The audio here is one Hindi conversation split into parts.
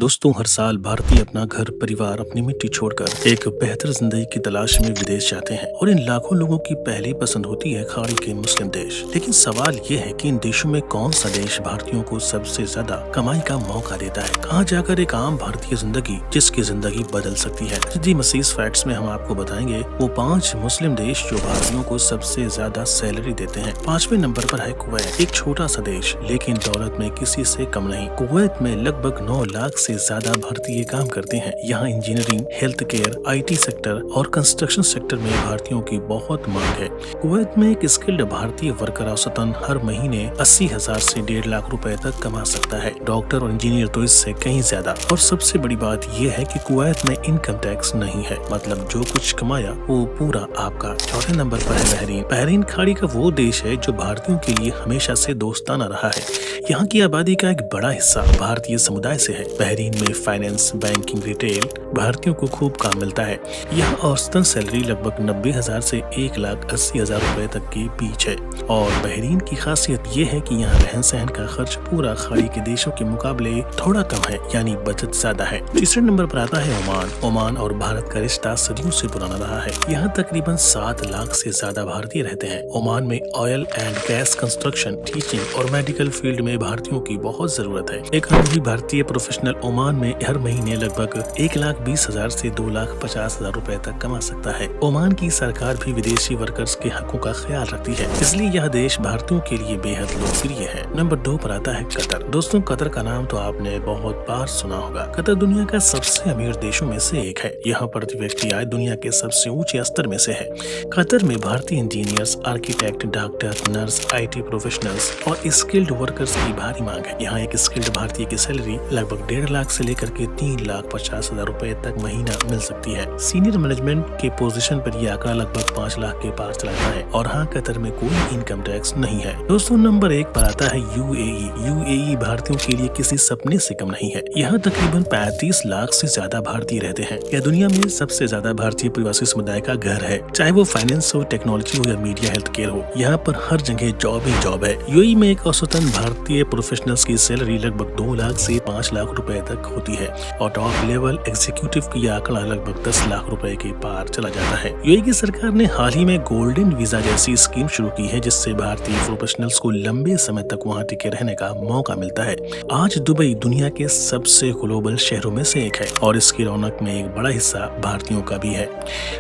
दोस्तों, हर साल भारतीय अपना घर परिवार अपनी मिट्टी छोड़कर एक बेहतर जिंदगी की तलाश में विदेश जाते हैं और इन लाखों लोगों की पहली पसंद होती है खाड़ी के मुस्लिम देश। लेकिन सवाल ये है कि इन देशों में कौन सा देश भारतीयों को सबसे ज्यादा कमाई का मौका देता है। कहाँ जाकर एक आम भारतीय जिंदगी जिसकी जिंदगी बदल सकती है। जी मसीज फैक्ट्स में हम आपको बताएंगे वो 5 मुस्लिम देश जो भारतीयों को सबसे ज्यादा सैलरी देते हैं। 5वें नंबर पर है कुवैत, एक छोटा सा देश लेकिन दौलत में किसी से कम नहीं। कुवैत में लगभग 9 लाख से ज्यादा भारतीय काम करते हैं। यहाँ engineering, health care, IT sector और कंस्ट्रक्शन सेक्टर में भारतीयों की बहुत मांग है। कुवैत में एक स्किल्ड भारतीय वर्कर औसतन हर महीने 80,000 से 1.5 लाख रुपए तक कमा सकता है। डॉक्टर और इंजीनियर तो इससे कहीं ज्यादा। और सबसे बड़ी बात यह है कि कुवैत में इनकम टैक्स नहीं है, मतलब जो कुछ कमाया वो पूरा आपका। चौथे नंबर पर है बहरीन। बहरीन खाड़ी का वो देश है जो भारतीयों के लिए हमेशा से दोस्ताना रहा है। यहाँ की आबादी का एक बड़ा हिस्सा भारतीय समुदाय से है। बहरीन में फाइनेंस, बैंकिंग, रिटेल भारतीयों को खूब काम मिलता है। यहाँ औसतन सैलरी लगभग 90,000 से 1,80,000 रुपए तक के बीच है। और बहरीन की खासियत ये है कि यहाँ रहन सहन का खर्च पूरा खाड़ी के देशों के मुकाबले थोड़ा कम है, यानी बचत ज्यादा है। तीसरे नंबर पर आता है ओमान। ओमान और भारत का रिश्ता सदियों से पुराना रहा है। यहाँ तकरीबन 7 लाख से ज्यादा भारतीय रहते हैं। ओमान में oil and gas, construction, teaching और मेडिकल फील्ड में भारतीयों की बहुत जरूरत है। एक अनुभवी भारतीय प्रोफेशनल ओमान में हर महीने लगभग 1,20,000 से 2,50,000 रुपए तक कमा सकता है। ओमान की सरकार भी विदेशी वर्कर्स के हकों का ख्याल रखती है, इसलिए यह देश भारतीयों के लिए बेहद लोकप्रिय है। नंबर 2 पर आता है कतर। दोस्तों, कतर का नाम तो आपने बहुत बार सुना होगा। कतर दुनिया का सबसे अमीर देशों में से एक है। यहाँ प्रति व्यक्ति आय दुनिया के सबसे ऊंचे स्तर में से है। कतर में भारतीय engineers, architect, doctor, nurse, IT professionals और स्किल्ड वर्कर्स की भारी मांग है। यहाँ एक स्किल्ड भारतीय की सैलरी लगभग 1.5 लाख से लेकर के 3,50,000 रुपए तक महीना मिल सकती है। सीनियर मैनेजमेंट के पोजीशन पर यह आंकड़ा लगभग 5 लाख के पार चला जाता है। और हाँ, कतर में कोई इनकम टैक्स नहीं है। दोस्तों, नंबर 1 पर आता है UAE। UAE भारतीयों के लिए किसी सपने से कम नहीं है। यहाँ तकरीबन 35 लाख से ज्यादा भारतीय रहते हैं। यह दुनिया में सबसे ज्यादा भारतीय प्रवासी समुदाय का घर है, चाहे वो फाइनेंस हो, टेक्नोलॉजी हो या मीडिया, हेल्थ केयर हो। यहाँ पर हर जगह जॉब ही जॉब है। UAE में एक औसतन भारतीय प्रोफेशनल्स की सैलरी लगभग 2 लाख से 5 लाख रुपए तक होती है और टॉप लेवल एग्जीक्यूटिव की आंकड़ा लगभग 10 लाख रुपए के पार चला जाता है। UAE की सरकार ने हाल ही में गोल्डन वीजा जैसी स्कीम शुरू की है, जिससे भारतीय प्रोफेशनल्स को लंबे समय तक वहां टिके रहने का मौका मिलता है। आज दुबई दुनिया के सबसे ग्लोबल शहरों में से एक है और इसकी रौनक में एक बड़ा हिस्सा भारतीयों का भी है।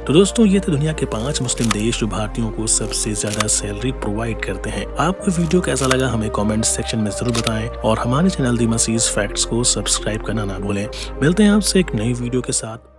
तो दोस्तों, ये थे दुनिया के 5 मुस्लिम देश जो भारतीयों को सबसे ज्यादा सैलरी प्रोवाइड करते हैं। आपको वीडियो कैसा लगा हमें कमेंट सेक्शन में जरूर बताएं और हमारे चैनल दी मसीज फैक्ट्स को सब्सक्राइब करना ना भूलें। मिलते हैं आपसे एक नई वीडियो के साथ।